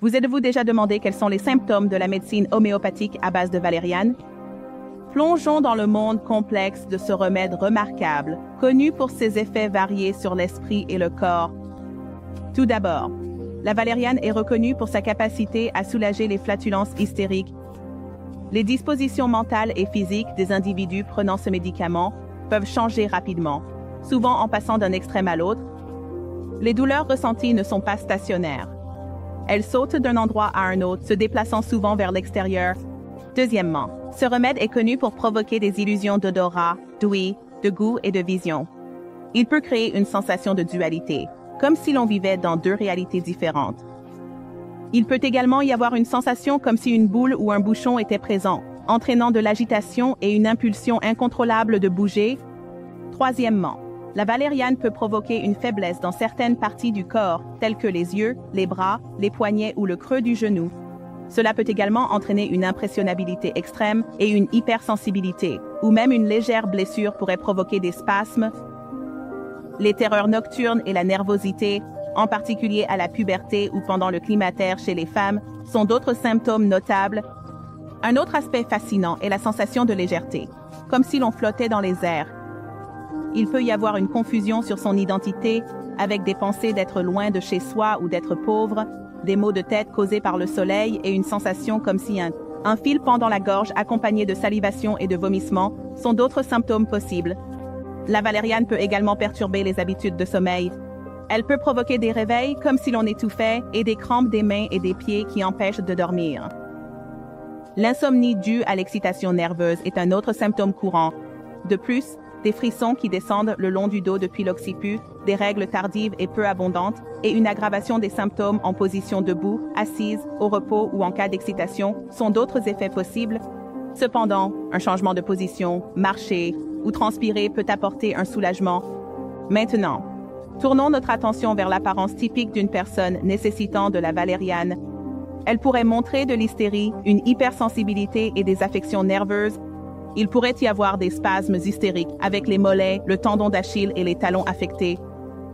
Vous êtes-vous déjà demandé quels sont les symptômes de la médecine homéopathique à base de valériane? Plongeons dans le monde complexe de ce remède remarquable, connu pour ses effets variés sur l'esprit et le corps. Tout d'abord, la valériane est reconnue pour sa capacité à soulager les flatulences hystériques. Les dispositions mentales et physiques des individus prenant ce médicament peuvent changer rapidement, souvent en passant d'un extrême à l'autre. Les douleurs ressenties ne sont pas stationnaires. Elles sautent d'un endroit à un autre, se déplaçant souvent vers l'extérieur. Deuxièmement, ce remède est connu pour provoquer des illusions d'odorat, d'ouïe, de goût et de vision. Il peut créer une sensation de dualité, comme si l'on vivait dans deux réalités différentes. Il peut également y avoir une sensation comme si une boule ou un bouchon était présent, entraînant de l'agitation et une impulsion incontrôlable de bouger. Troisièmement, la valériane peut provoquer une faiblesse dans certaines parties du corps, telles que les yeux, les bras, les poignets ou le creux du genou. Cela peut également entraîner une impressionnabilité extrême et une hypersensibilité, ou même une légère blessure pourrait provoquer des spasmes. Les terreurs nocturnes et la nervosité, en particulier à la puberté ou pendant le climatério chez les femmes, sont d'autres symptômes notables. Un autre aspect fascinant est la sensation de légèreté, comme si l'on flottait dans les airs. Il peut y avoir une confusion sur son identité, avec des pensées d'être loin de chez soi ou d'être pauvre, des maux de tête causés par le soleil et une sensation comme si un fil pendant la gorge accompagné de salivation et de vomissements sont d'autres symptômes possibles. La valériane peut également perturber les habitudes de sommeil. Elle peut provoquer des réveils comme si l'on étouffait et des crampes des mains et des pieds qui empêchent de dormir. L'insomnie due à l'excitation nerveuse est un autre symptôme courant. De plus, des frissons qui descendent le long du dos depuis l'occiput, des règles tardives et peu abondantes, et une aggravation des symptômes en position debout, assise, au repos ou en cas d'excitation sont d'autres effets possibles. Cependant, un changement de position, marcher ou transpirer peut apporter un soulagement. Maintenant, tournons notre attention vers l'apparence typique d'une personne nécessitant de la valériane. Elle pourrait montrer de l'hystérie, une hypersensibilité et des affections nerveuses. Il pourrait y avoir des spasmes hystériques avec les mollets, le tendon d'Achille et les talons affectés.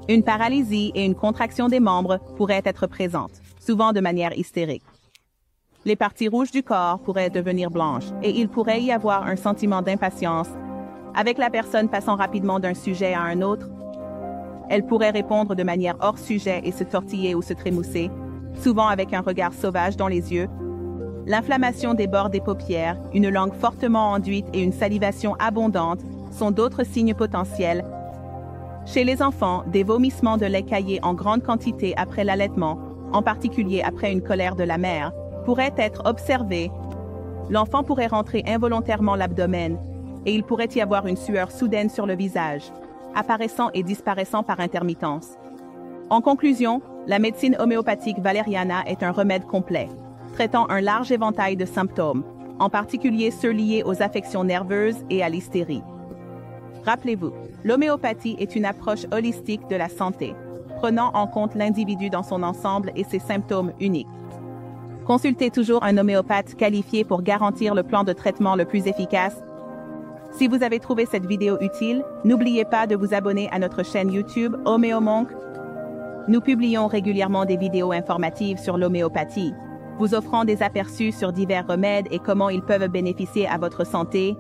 Une paralysie et une contraction des membres pourraient être présentes, souvent de manière hystérique. Les parties rouges du corps pourraient devenir blanches et il pourrait y avoir un sentiment d'impatience, avec la personne passant rapidement d'un sujet à un autre. Elle pourrait répondre de manière hors sujet et se tortiller ou se trémousser, souvent avec un regard sauvage dans les yeux. L'inflammation des bords des paupières, une langue fortement enduite et une salivation abondante sont d'autres signes potentiels. Chez les enfants, des vomissements de lait caillé en grande quantité après l'allaitement, en particulier après une colère de la mère, pourraient être observés. L'enfant pourrait rentrer involontairement l'abdomen et il pourrait y avoir une sueur soudaine sur le visage, apparaissant et disparaissant par intermittence. En conclusion, la médecine homéopathique valériana est un remède complet, traitant un large éventail de symptômes, en particulier ceux liés aux affections nerveuses et à l'hystérie. Rappelez-vous, l'homéopathie est une approche holistique de la santé, prenant en compte l'individu dans son ensemble et ses symptômes uniques. Consultez toujours un homéopathe qualifié pour garantir le plan de traitement le plus efficace. Si vous avez trouvé cette vidéo utile, n'oubliez pas de vous abonner à notre chaîne YouTube HoméoMonk. Nous publions régulièrement des vidéos informatives sur l'homéopathie, vous offrant des aperçus sur divers remèdes et comment ils peuvent bénéficier à votre santé.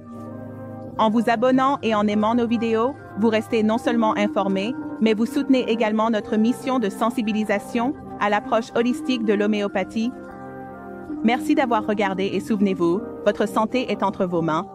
En vous abonnant et en aimant nos vidéos, vous restez non seulement informés, mais vous soutenez également notre mission de sensibilisation à l'approche holistique de l'homéopathie. Merci d'avoir regardé et souvenez-vous, votre santé est entre vos mains.